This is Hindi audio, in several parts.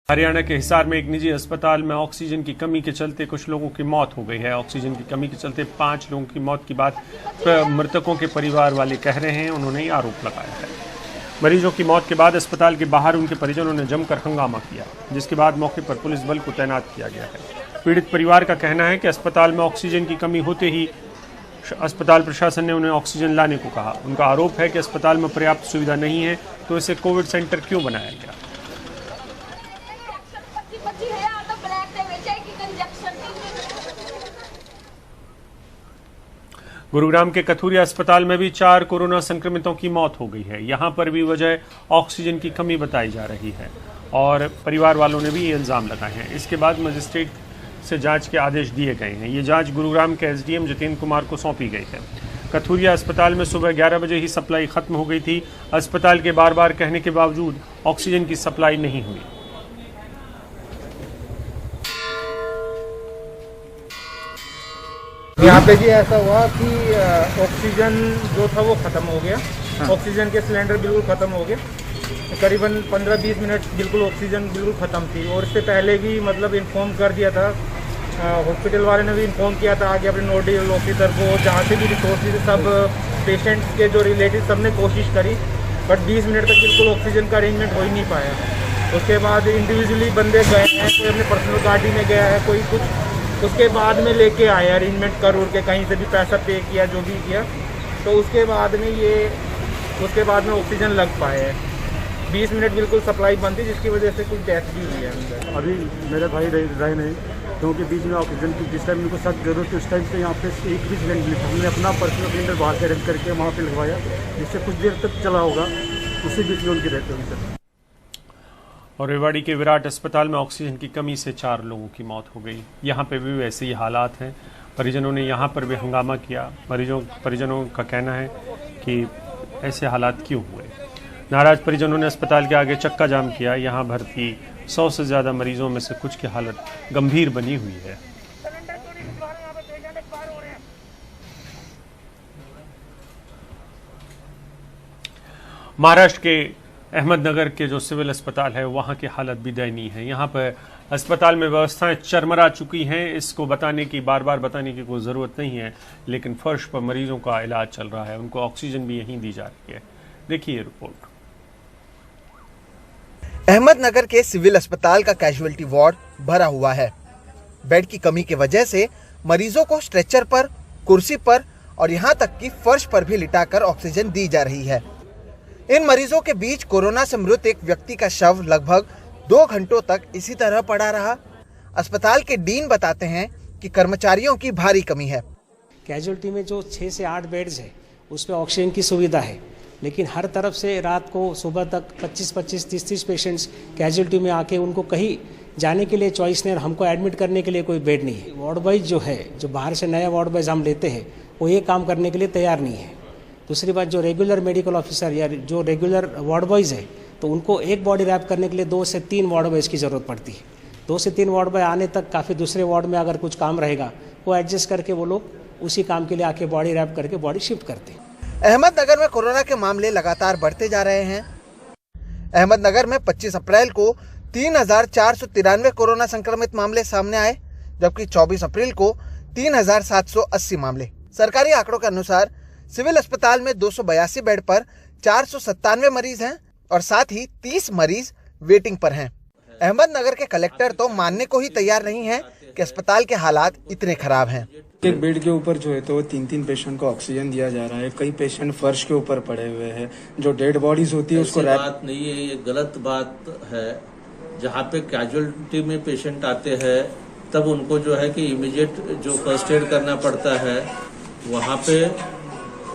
हरियाणा के हिसार में एक निजी अस्पताल में ऑक्सीजन की कमी के चलते कुछ लोगों की मौत हो गई है। ऑक्सीजन की कमी के चलते 5 लोगों की मौत की बात मृतकों के परिवार वाले कह रहे हैं। उन्होंने आरोप लगाया है। मरीजों की मौत के बाद अस्पताल के बाहर उनके परिजनों ने जमकर हंगामा किया, जिसके बाद मौके पर पुलिस बल को तैनात किया गया है। पीड़ित परिवार का कहना है कि अस्पताल में ऑक्सीजन की कमी होते ही अस्पताल प्रशासन ने उन्हें ऑक्सीजन लाने को कहा। उनका आरोप है कि अस्पताल में पर्याप्त सुविधा नहीं है, तो इसे कोविड सेंटर क्यों बनाया गया। गुरुग्राम के कथुरिया अस्पताल में भी 4 कोरोना संक्रमितों की मौत हो गई है। यहां पर भी वजह ऑक्सीजन की कमी बताई जा रही है और परिवार वालों ने भी ये इल्जाम लगाए हैं। इसके बाद मजिस्ट्रेट से जांच के आदेश दिए गए हैं। ये जांच गुरुग्राम के एसडीएम जितेंद्र कुमार को सौंपी गई है। कथुरिया अस्पताल में सुबह 11 बजे ही सप्लाई खत्म हो गई थी। अस्पताल के बार बार कहने के बावजूद ऑक्सीजन की सप्लाई नहीं हुई। यहाँ पे जी ऐसा हुआ कि ऑक्सीजन जो था वो ख़त्म हो गया। ऑक्सीजन के सिलेंडर बिल्कुल ख़त्म हो गए। करीबन 15-20 मिनट बिल्कुल ऑक्सीजन बिल्कुल ख़त्म थी और इससे पहले भी मतलब इन्फॉर्म कर दिया था। हॉस्पिटल वाले ने भी इन्फॉर्म किया था आगे अपने नोडल ऑफिसर को, जहाँ से भी रिसोर्सेज सब पेशेंट्स के जो रिलेटिव सब ने कोशिश करी, बट 20 मिनट तक बिल्कुल ऑक्सीजन का अरेंजमेंट हो ही नहीं पाया। उसके बाद इंडिविजुअली बंदे गए हैं, कोई अपने पर्सनल गाड़ी में गया है, कोई कुछ, उसके बाद में लेके आए अरेंजमेंट कर उड़ के, कहीं से भी पैसा पे किया, जो भी किया, तो उसके बाद में ऑक्सीजन लग पाए हैं। 20 मिनट बिल्कुल सप्लाई बंद थी, जिसकी वजह से कुछ डेथ भी हुई है अंदर। अभी मेरे भाई रहे नहीं, क्योंकि बीच में ऑक्सीजन की जिस टाइम उनको सख्त जरूरत थी उस टाइम पे यहाँ पे एक भी सिलेंडर नहीं था। हमने अपना पर्सनल सिलेंडर बाहर से अरेंज करके वहाँ पे लगवाया, जिससे कुछ देर तक चला होगा, उसी बीच में उनकी डेथ हुई सर। और रेवाड़ी के विराट अस्पताल में ऑक्सीजन की कमी से 4 लोगों की मौत हो गई। यहाँ पे भी वैसे ही हालात हैं। परिजनों ने यहाँ पर भी हंगामा किया। परिजनों का कहना है कि ऐसे हालात क्यों हुए। नाराज परिजनों ने अस्पताल के आगे चक्का जाम किया। यहाँ भर्ती 100 से ज़्यादा मरीजों में से कुछ की हालत गंभीर बनी हुई है। महाराष्ट्र के अहमदनगर के जो सिविल अस्पताल है वहाँ की हालत भी दयनीय है। यहाँ पर अस्पताल में व्यवस्थाएं चरमरा चुकी हैं। इसको बार बार बताने की कोई ज़रूरत नहीं है, लेकिन फर्श पर मरीजों का इलाज चल रहा है। उनको ऑक्सीजन भी यहीं दी जा रही है। देखिए रिपोर्ट। अहमदनगर के सिविल अस्पताल का कैजुअलिटी वार्ड भरा हुआ है। बेड की कमी की वजह से मरीजों को स्ट्रेचर पर, कुर्सी पर और यहाँ तक कि फर्श पर भी लिटाकर ऑक्सीजन दी जा रही है। इन मरीजों के बीच कोरोना से मृत एक व्यक्ति का शव लगभग 2 घंटों तक इसी तरह पड़ा रहा। अस्पताल के डीन बताते हैं कि कर्मचारियों की भारी कमी है। कैजुअलिटी में जो 6 से 8 बेड्स है उसमें ऑक्सीजन की सुविधा है, लेकिन हर तरफ से रात को सुबह तक 25-25, 30-30 पेशेंट्स कैजुअलिटी में आके उनको कहीं जाने के लिए चॉइस नहीं, और हमको एडमिट करने के लिए कोई बेड नहीं है। वार्ड बॉयज जो है, जो बाहर से नया वार्ड बॉयज हम लेते हैं, वो ये काम करने के लिए तैयार नहीं है। दूसरी बात, जो रेगुलर मेडिकल ऑफिसर या जो रेगुलर वार्ड बॉयज है, तो उनको एक बॉडी रैप करने के लिए 2 से 3 वार्ड बॉयज की ज़रूरत पड़ती है। 2 से 3 वार्ड बॉय आने तक काफ़ी दूसरे वार्ड में अगर कुछ काम रहेगा वो एडजस्ट करके वो लोग उसी काम के लिए आके बॉडी रैप करके बॉडी शिफ्ट करते हैं। अहमदनगर में कोरोना के मामले लगातार बढ़ते जा रहे हैं। अहमदनगर में 25 अप्रैल को 3,493 कोरोना संक्रमित मामले सामने आए, जबकि 24 अप्रैल को 3,780 मामले। सरकारी आंकड़ों के अनुसार सिविल अस्पताल में 282 बेड पर 497 मरीज हैं और साथ ही 30 मरीज वेटिंग पर हैं। अहमदनगर के कलेक्टर तो मानने को ही तैयार नहीं है कि अस्पताल के हालात इतने खराब हैं। एक बेड के ऊपर जो है तो 3-3 पेशेंट को ऑक्सीजन दिया जा रहा है। कई पेशेंट फर्श के ऊपर पड़े हुए हैं। जो डेड बॉडीज होती है उसको बात नहीं है, ये गलत बात है। जहाँ पे कैजुअलिटी में पेशेंट आते हैं तब उनको जो है कि इमीडिएट जो फर्स्ट एड करना पड़ता है, वहाँ पे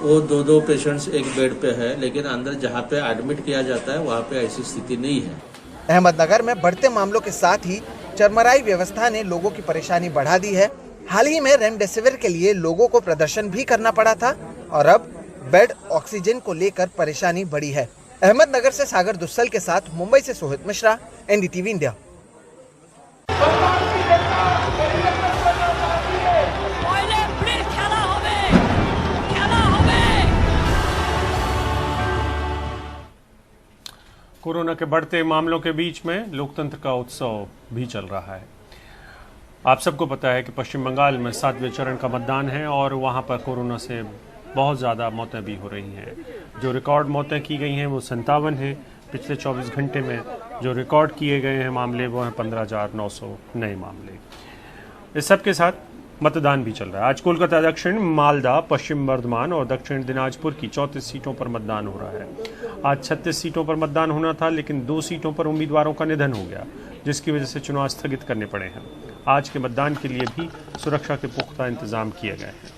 वो 2-2 पेशेंट्स एक बेड पे है, लेकिन अंदर जहाँ पे एडमिट किया जाता है वहाँ पे ऐसी स्थिति नहीं है। अहमदनगर में बढ़ते मामलों के साथ ही चरमराई व्यवस्था ने लोगों की परेशानी बढ़ा दी है। हाल ही में रेमडेसिविर के लिए लोगों को प्रदर्शन भी करना पड़ा था और अब बेड ऑक्सीजन को लेकर परेशानी बढ़ी है। अहमदनगर से सागर दुस्सल के साथ मुंबई से Sohit Mishra, NDTV India. Corona के बढ़ते मामलों के बीच में लोकतंत्र का उत्सव भी चल रहा है। आप सबको पता है कि पश्चिम बंगाल में 7वें चरण का मतदान है और वहां पर कोरोना से बहुत ज़्यादा मौतें भी हो रही हैं। जो रिकॉर्ड मौतें की गई हैं वो 57 हैं। पिछले 24 घंटे में जो रिकॉर्ड किए गए हैं मामले वो हैं 15,900 नए मामले। इस सब के साथ मतदान भी चल रहा है। आज कोलकाता दक्षिण, मालदा, पश्चिम बर्धमान और दक्षिण दिनाजपुर की 34 सीटों पर मतदान हो रहा है। आज 36 सीटों पर मतदान होना था, लेकिन 2 सीटों पर उम्मीदवारों का निधन हो गया, जिसकी वजह से चुनाव स्थगित करने पड़े हैं। आज के मतदान के लिए भी सुरक्षा के पुख्ता इंतजाम किए गए हैं।